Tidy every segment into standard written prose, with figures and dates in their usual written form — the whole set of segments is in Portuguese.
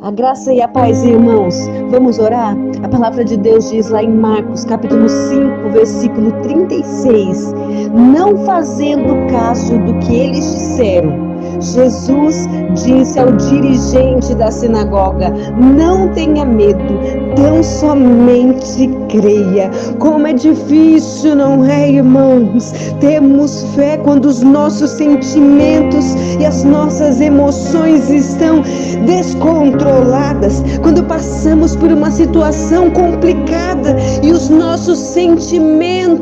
A graça e a paz, irmãos. Vamos orar? A palavra de Deus diz lá em Marcos, capítulo 5, versículo 36. Não fazendo caso do que eles disseram, Jesus disse ao dirigente da sinagoga: não tenha medo, tão somente creia. Como é difícil, não é, irmãos? Temos fé quando os nossos sentimentos e as nossas emoções estão descontroladas, quando passamos por uma situação complicada e os nossos sentimentos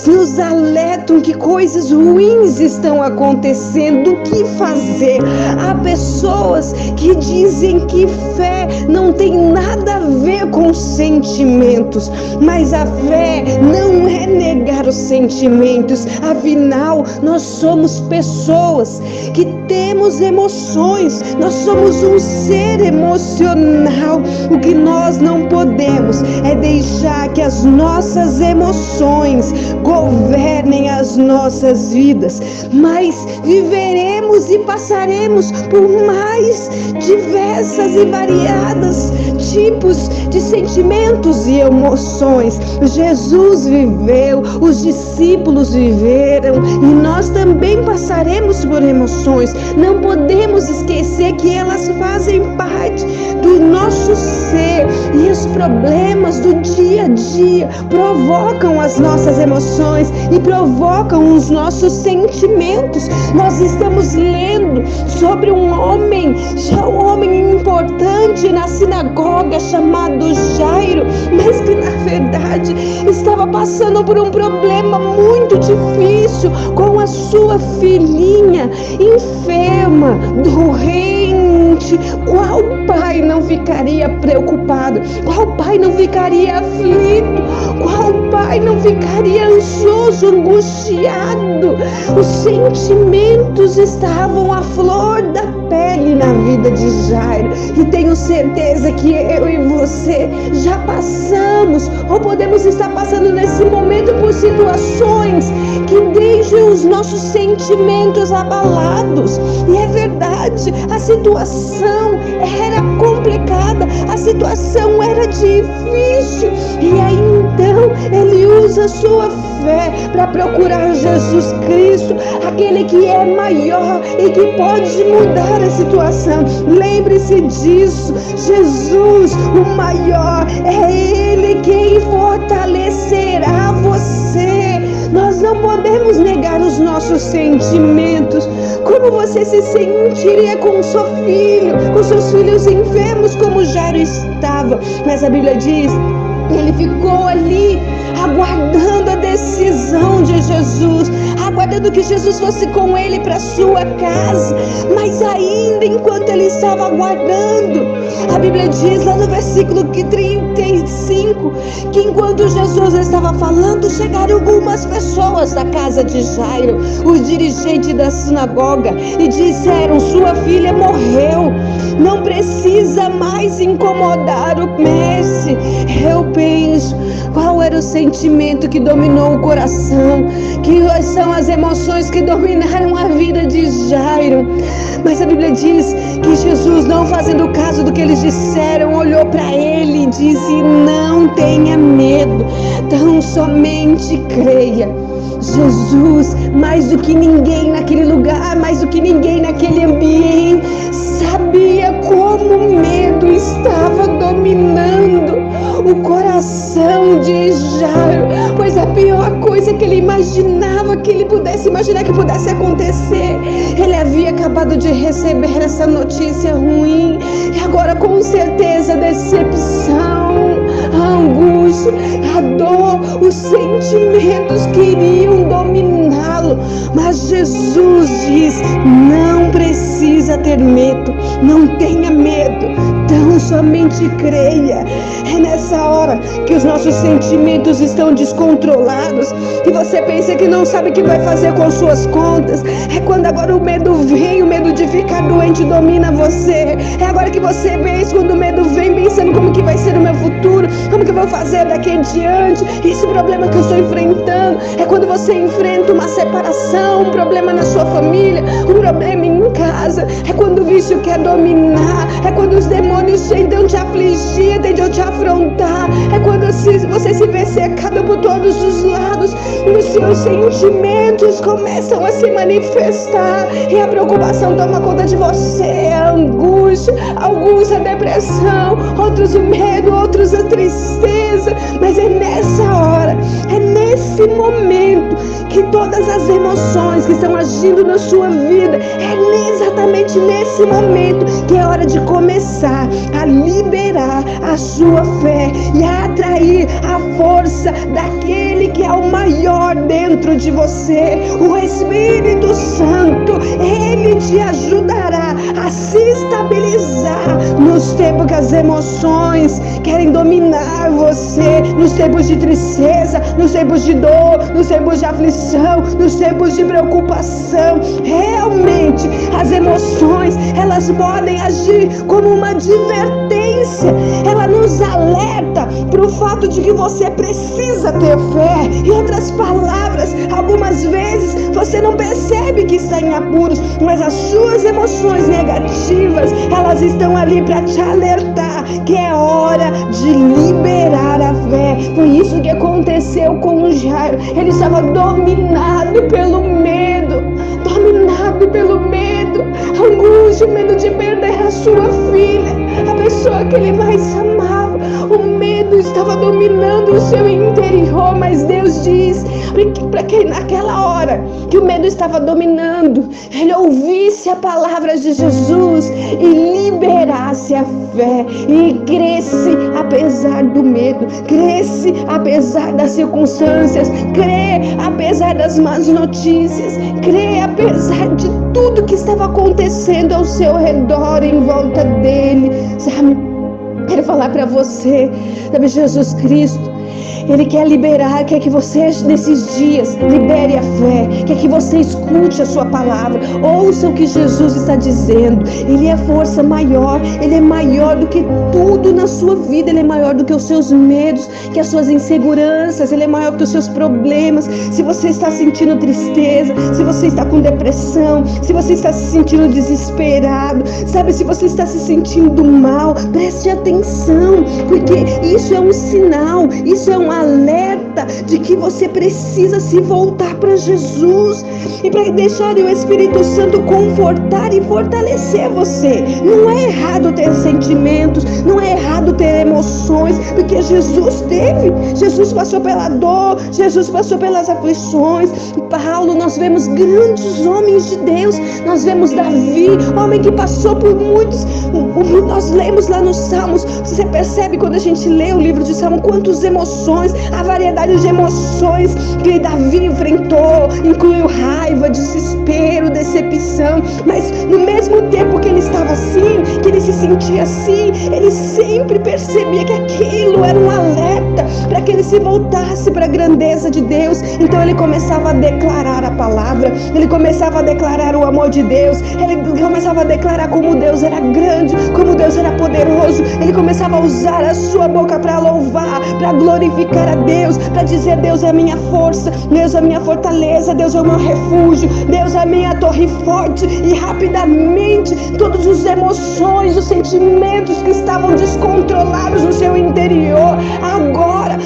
nos alertam que coisas ruins estão acontecendo. O que fazer? Há pessoas que dizem que fé não tem nada a ver com sentimentos, mas a fé não é negar os sentimentos. Afinal, nós somos pessoas que temos emoções, nós somos um ser emocional. O que nós não podemos é deixar que as nossas emoções governem as nossas vidas, mas viveremos e passaremos por mais diversas e variadas tipos de sentimentos e emoções. Jesus viveu, os discípulos viveram e nós também passaremos por emoções. Não podemos esquecer que elas fazem parte do nosso ser e os problemas do dia a dia provocam as nossas emoções e provocam os nossos sentimentos. Nós estamos lendo sobre um homem importante na sinagoga chamado Jairo, mas que na verdade estava passando por um problema muito difícil com a sua filhinha enferma, doente. Qual pai não ficaria preocupado? Qual pai não ficaria aflito? Qual pai não ficaria ansioso, angustiado? Os sentimentos estavam à flor da pele na vida de Jairo, e tenho certeza que eu e você já passamos ou podemos estar passando nesse momento por situações que deixam os nossos sentimentos abalados. E é verdade, a situação era complicada, a situação era difícil, e aí então ele usa a sua fé para procurar Jesus Cristo, aquele que é maior e que pode mudar a situação. Lembre-se disso, Jesus, o maior, é Ele quem fortalecerá você. Nós não podemos negar os nossos sentimentos. Como você se sentiria com o seu filho, com seus filhos enfermos como Jairo estava? Mas a Bíblia diz, ele ficou ali aguardando a decisão de Jesus, aguardando que Jesus fosse com ele para sua casa. Mas ainda enquanto ele estava aguardando, a Bíblia diz lá no versículo 35 que enquanto Jesus estava falando, chegaram algumas pessoas da casa de Jairo, o dirigente da sinagoga, e disseram: sua filha morreu, não precisa mais incomodar o mestre. Eu penso, qual era o sentimento que dominou o coração? Que são as emoções que dominaram a vida de Jairo? Mas a Bíblia diz que Jesus, não fazendo caso do que eles disseram, olhou para ele e disse: não tenha medo, tão somente creia. Jesus, mais do que ninguém naquele lugar, mais do que ninguém naquele ambiente, sabia como o medo estava dominando o coração de Jairo, pois a pior coisa que ele imaginava, que ele pudesse imaginar que pudesse acontecer, ele havia acabado de receber essa notícia ruim, e agora com certeza a decepção, a angústia, a dor, os sentimentos queriam dominá-lo. Mas Jesus diz: não precisa ter medo, não tenha medo, tão somente creia. É nessa hora que os nossos sentimentos estão descontrolados e você pensa que não sabe o que vai fazer com suas contas. É quando agora o medo vem, o medo de ficar doente domina você. É agora que você vence, quando o medo vem, pensando como que vai ser o meu futuro, como que eu vou fazer daqui em diante, esse problema que eu estou enfrentando. É quando você enfrenta uma separação, um problema na sua família, um problema em casa. É quando o vício quer dominar, é quando os demônios isso tentam te afligir, tentam te afrontar. É quando você se vê cercado por todos os lados e os seus sentimentos começam a se manifestar e a preocupação toma conta de você, a angústia, alguns a depressão, outros o medo, outros a tristeza. Mas é nessa hora, é nesse momento que todas as emoções que estão agindo na sua vida, é exatamente nesse momento que é hora de começar a liberar a sua fé e a atrair a força daquele que é o maior dentro de você, o Espírito Santo. Ele te ajudará a se estabilizar nos tempos que as emoções querem dominar você, nos tempos de tristeza, nos tempos de dor, nos tempos de aflição, nos tempos de preocupação. Realmente, as emoções, elas podem agir como uma advertência. Ela nos alerta para o fato de que você precisa ter fé. Em outras palavras, algumas vezes você não percebe que está em apuros, mas as suas emoções negativas, elas estão ali para te alertar que é hora de liberar a fé. Foi isso que aconteceu com o Jairo. Ele estava dominado pelo medo, angústia, medo de perder a sua filha, a pessoa que ele mais amava. O medo estava dominando o seu interior, mas Deus diz para que naquela hora que o medo estava dominando, ele ouvisse a palavra de Jesus e liberasse a fé e cresce apesar do medo, cresce apesar das circunstâncias, crê apesar das más notícias, crê apesar de tudo que estava acontecendo ao seu redor, em volta dele, sabe? Quero falar para você, sabe, Jesus Cristo, Ele quer liberar, quer que você nesses dias libere a fé, quer que você escute a sua palavra, ouça o que Jesus está dizendo. Ele é força maior, Ele é maior do que tudo na sua vida, Ele é maior do que os seus medos, que as suas inseguranças, Ele é maior do que os seus problemas. Se você está sentindo tristeza, se você está com depressão, se você está se sentindo desesperado, sabe, se você está se sentindo mal, preste atenção, porque isso é um sinal, isso é um alerta de que você precisa se voltar para Jesus e para deixar o Espírito Santo confortar e fortalecer você. Não é errado ter sentimentos, não é errado ter emoções, porque Jesus teve, Jesus passou pela dor, Jesus passou pelas aflições. Paulo, nós vemos grandes homens de Deus, nós vemos Davi, homem que passou por muitos, nós lemos lá nos Salmos, você percebe quando a gente lê o livro de Salmos, quantas emoções, a variedade de emoções que Davi enfrentou, incluiu raiva, desespero, decepção, mas no mesmo tempo que ele estava assim, que ele se sentia assim, ele sempre percebia que aquilo era um alerta para que ele se voltasse para a grandeza de Deus. Então ele começava a declarar a palavra, ele começava a declarar o amor de Deus, ele começava a declarar como Deus era grande, como Deus era poderoso, ele começava a usar a sua boca para louvar, para glorificar a Deus, para dizer: Deus é a minha força, Deus é a minha fortaleza, Deus é o meu refúgio, Deus é a minha torre forte. E rapidamente todas as emoções, os sentimentos que estavam descontrolados no seu interior agora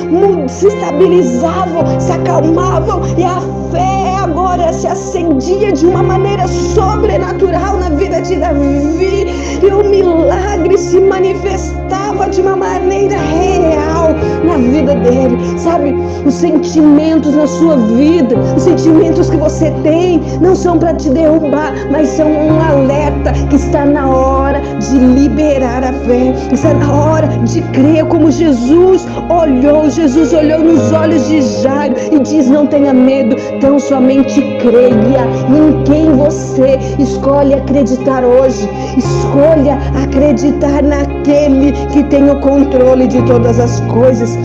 se estabilizavam, se acalmavam, e a fé agora se acendia de uma maneira sobrenatural na vida de Davi, e o milagre se manifestava de uma maneira real na vida dele. Sabe, os sentimentos na sua vida, os sentimentos que você tem, não são para te derrubar, mas são um alerta que está na hora de liberar a fé, está na hora de crer como Jesus olhou. Jesus olhou nos olhos de Jairo e diz: não tenha medo, tão somente creia. Em quem você escolhe acreditar hoje? Escolha acreditar naquele que tem o controle de todas as coisas.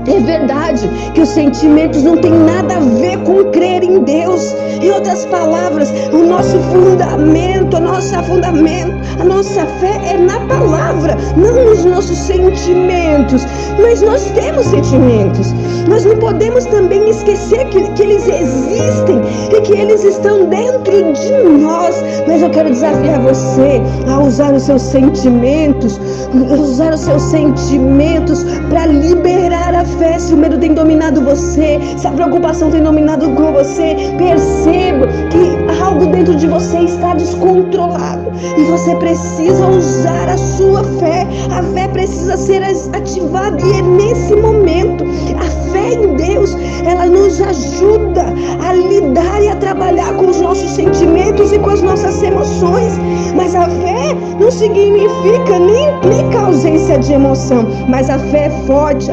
É verdade que os sentimentos não têm nada a ver com crer em Deus. Em outras palavras, o nosso fundamento, a nossa fé é na palavra, não nos nossos sentimentos. Mas nós temos sentimentos. Nós não podemos também esquecer que eles existem e que eles estão dentro de nós. Mas eu quero desafiar você a usar os seus sentimentos, para liberar a fé. Se o medo tem dominado você, se a preocupação tem dominado com você, perceba que algo dentro de você está descontrolado e você precisa usar a sua fé. A fé precisa ser ativada e é nesse momento. A fé em Deus, ela nos ajuda a lidar e a trabalhar com os nossos sentimentos e com as nossas emoções. Mas a fé não significa nem implica a ausência de emoção. Mas a fé forte,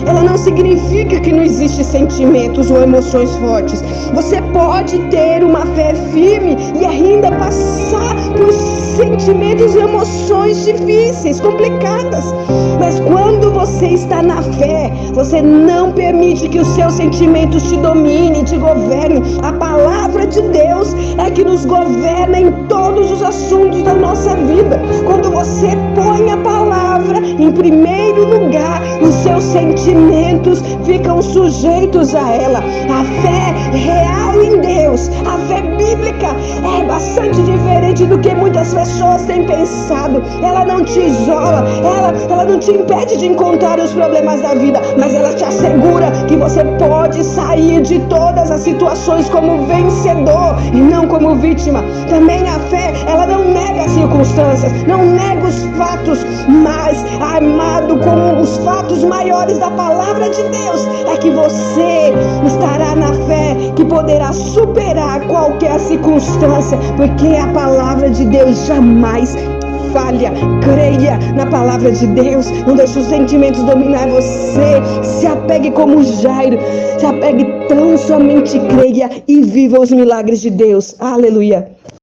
ela não significa que não existe sentimentos ou emoções fortes. Você pode ter uma fé firme e ainda passar por sentimentos e emoções difíceis, complicadas. Mas quando você está na fé, você não permite que os seus sentimentos te dominem, te governem. A palavra de Deus é que nos governa em todos os assuntos da nossa vida. Quando você põe a palavra em primeiro lugar, os seus sentimentos ficam sujeitos a ela. A fé real em Deus, a fé bíblica, é bastante diferente do que muitas pessoas têm pensado. Ela não te isola, ela não te impede de encontrar os problemas da vida, mas ela te assegura que você pode sair de todas as situações como vencedor e não como vítima. Também a fé, ela não nega as circunstâncias, não nega os fatos, mas armado com os fatos maiores da palavra de Deus, é que você estará na fé que poderá superar qualquer circunstância, porque a palavra de Deus jamais falha. Creia na palavra de Deus, não deixe os sentimentos dominar você. Se apegue como Jairo, se apegue, tão somente creia e viva os milagres de Deus. Aleluia.